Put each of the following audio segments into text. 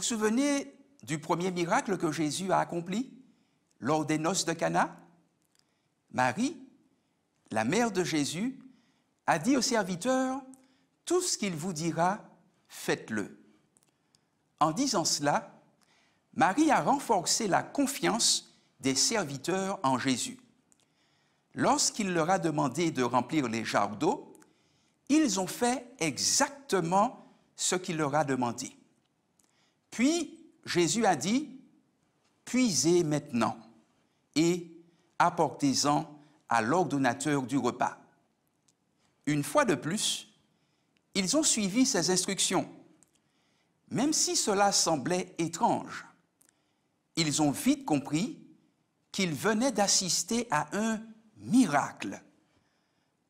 vous souvenez du premier miracle que Jésus a accompli lors des noces de Cana? Marie, la mère de Jésus, a dit aux serviteurs, « Tout ce qu'il vous dira, faites-le. » En disant cela, Marie a renforcé la confiance des serviteurs en Jésus. Lorsqu'il leur a demandé de remplir les jarres d'eau, ils ont fait exactement ce qu'il leur a demandé. Puis Jésus a dit, « Puisez maintenant et apportez-en à l'ordonnateur du repas. » Une fois de plus, ils ont suivi ses instructions. Même si cela semblait étrange, ils ont vite compris qu'ils venaient d'assister à un miracle.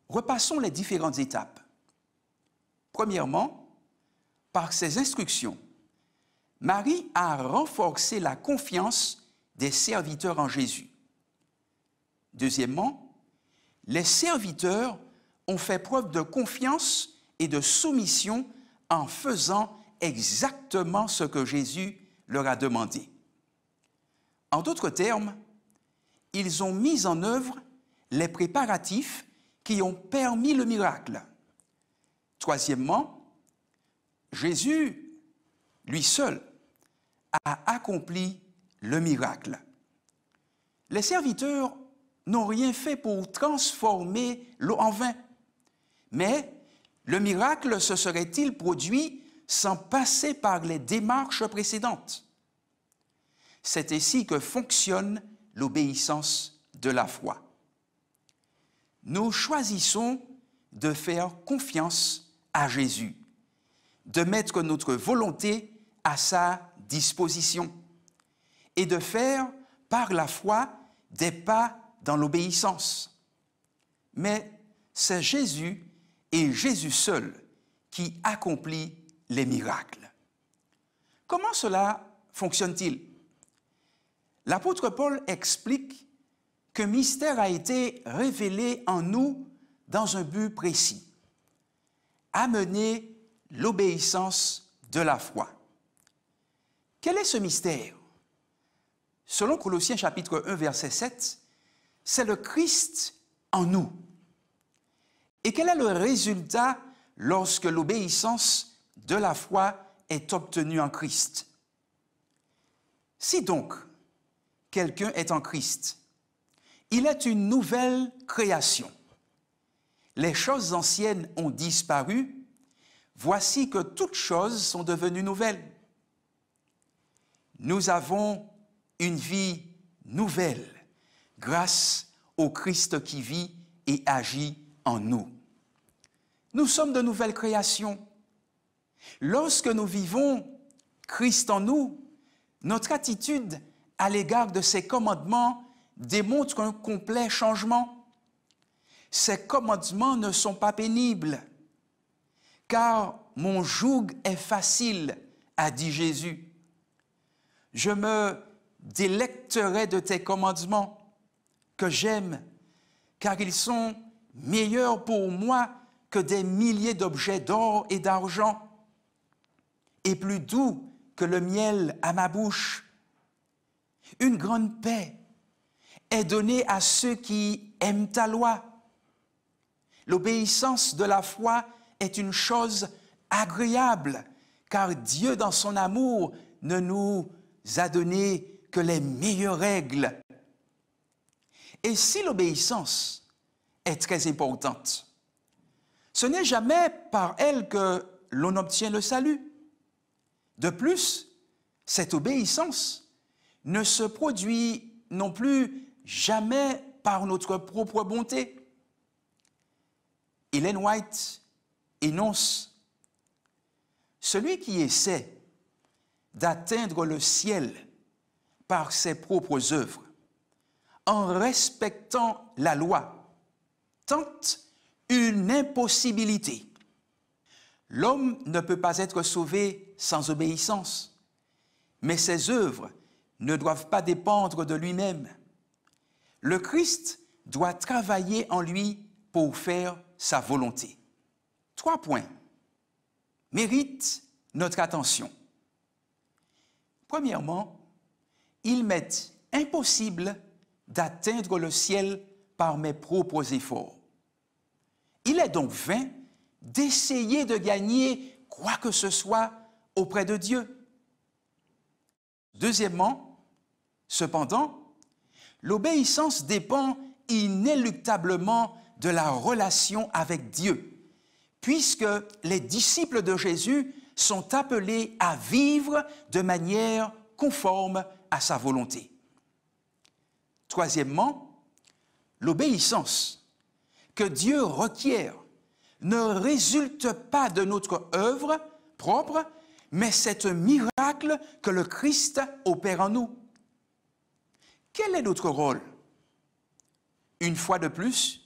Repassons les différentes étapes. Premièrement, par ses instructions, Marie a renforcé la confiance des serviteurs en Jésus. Deuxièmement, les serviteurs ont fait preuve de confiance et de soumission en faisant exactement ce que Jésus leur a demandé. En d'autres termes, ils ont mis en œuvre les préparatifs qui ont permis le miracle. Troisièmement, Jésus, lui seul, a accompli le miracle. Les serviteurs n'ont rien fait pour transformer l'eau en vin, mais le miracle se serait-il produit sans passer par les démarches précédentes? C'est ainsi que fonctionne l'obéissance de la foi. Nous choisissons de faire confiance à Jésus, de mettre notre volonté à sa disposition et de faire par la foi des pas dans l'obéissance. Mais c'est Jésus et Jésus seul qui accomplit les miracles. Comment cela fonctionne-t-il? L'apôtre Paul explique qu'un mystère a été révélé en nous dans un but précis: amener l'obéissance de la foi. Quel est ce mystère? Selon Colossiens chapitre 1, verset 7, c'est le Christ en nous. Et quel est le résultat lorsque l'obéissance de la foi est obtenue en Christ? Si donc quelqu'un est en Christ, il est une nouvelle création. Les choses anciennes ont disparu, voici que toutes choses sont devenues nouvelles. Nous avons une vie nouvelle grâce au Christ qui vit et agit en nous. Nous sommes de nouvelles créations. Lorsque nous vivons Christ en nous, notre attitude à l'égard de ses commandements démontre un complet changement. Ces commandements ne sont pas pénibles, car mon joug est facile, a dit Jésus. Je me délecterai de tes commandements que j'aime, car ils sont meilleurs pour moi que des milliers d'objets d'or et d'argent, et plus doux que le miel à ma bouche. Une grande paix est donnée à ceux qui aiment ta loi. L'obéissance de la foi est une chose agréable, car Dieu, dans son amour, ne nous a donné que les meilleures règles. Et si l'obéissance est très importante, ce n'est jamais par elle que l'on obtient le salut. De plus, cette obéissance ne se produit non plus jamais par notre propre bonté. Ellen White énonce: celui qui essaie d'atteindre le ciel par ses propres œuvres, en respectant la loi, tente une impossibilité. L'homme ne peut pas être sauvé sans obéissance, mais ses œuvres ne doivent pas dépendre de lui-même. Le Christ doit travailler en lui pour faire sa volonté. 3 points méritent notre attention. Premièrement, il m'est impossible d'atteindre le ciel par mes propres efforts. Il est donc vain d'essayer de gagner quoi que ce soit auprès de Dieu. Deuxièmement, cependant, l'obéissance dépend inéluctablement de la relation avec Dieu, puisque les disciples de Jésus sont appelés à vivre de manière conforme à sa volonté. Troisièmement, l'obéissance que Dieu requiert ne résulte pas de notre œuvre propre, mais c'est un miracle que le Christ opère en nous. Quel est notre rôle? Une fois de plus,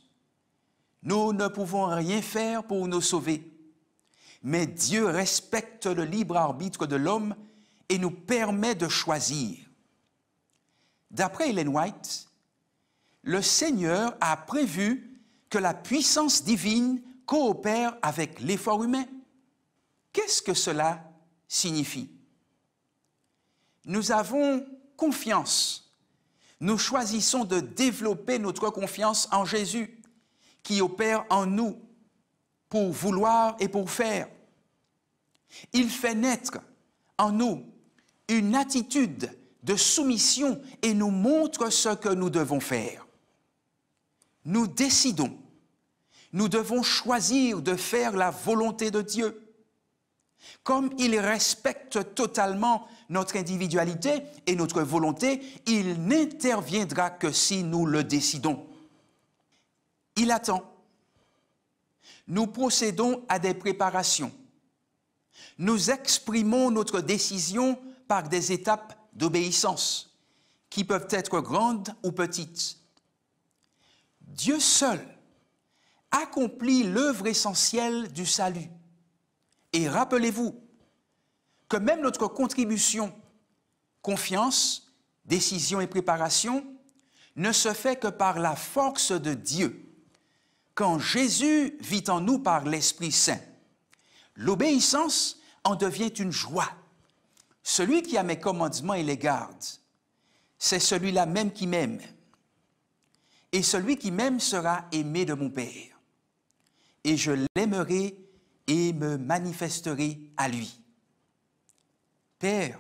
nous ne pouvons rien faire pour nous sauver, mais Dieu respecte le libre arbitre de l'homme et nous permet de choisir. D'après Ellen White, le Seigneur a prévu que la puissance divine coopère avec l'effort humain. Qu'est-ce que cela signifie? Nous avons confiance. Nous choisissons de développer notre confiance en Jésus, qui opère en nous pour vouloir et pour faire. Il fait naître en nous une attitude de soumission et nous montre ce que nous devons faire. Nous décidons, nous devons choisir de faire la volonté de Dieu. Comme il respecte totalement notre individualité et notre volonté, il n'interviendra que si nous le décidons. Il attend. Nous procédons à des préparations. Nous exprimons notre décision par des étapes d'obéissance, qui peuvent être grandes ou petites. Dieu seul accomplit l'œuvre essentielle du salut. Et rappelez-vous que même notre contribution, confiance, décision et préparation, ne se fait que par la force de Dieu. Quand Jésus vit en nous par l'Esprit Saint, l'obéissance en devient une joie. Celui qui a mes commandements et les garde, c'est celui-là même qui m'aime. Et celui qui m'aime sera aimé de mon Père. Et je l'aimerai et me manifesterai à lui. Père,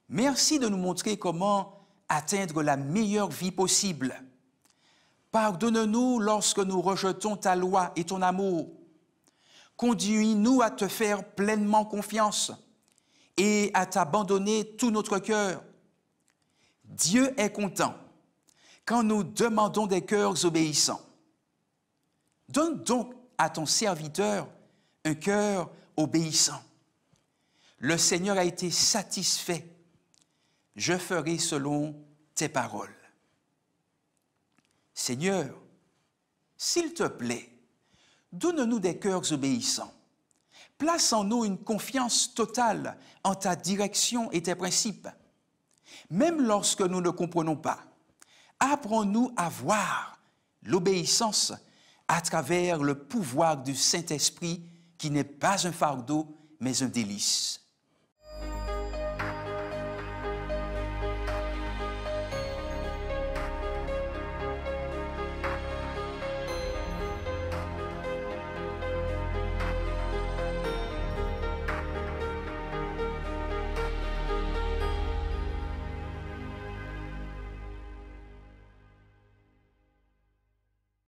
merci de nous montrer comment atteindre la meilleure vie possible. Pardonne-nous lorsque nous rejetons ta loi et ton amour. Conduis-nous à te faire pleinement confiance et à t'abandonner tout notre cœur. Dieu est content quand nous demandons des cœurs obéissants. Donne donc à ton serviteur un cœur obéissant. Le Seigneur a été satisfait. Je ferai selon tes paroles. Seigneur, s'il te plaît, donne-nous des cœurs obéissants. Place en nous une confiance totale en ta direction et tes principes. Même lorsque nous ne comprenons pas, apprends-nous à voir l'obéissance à travers le pouvoir du Saint-Esprit qui n'est pas un fardeau, mais un délice.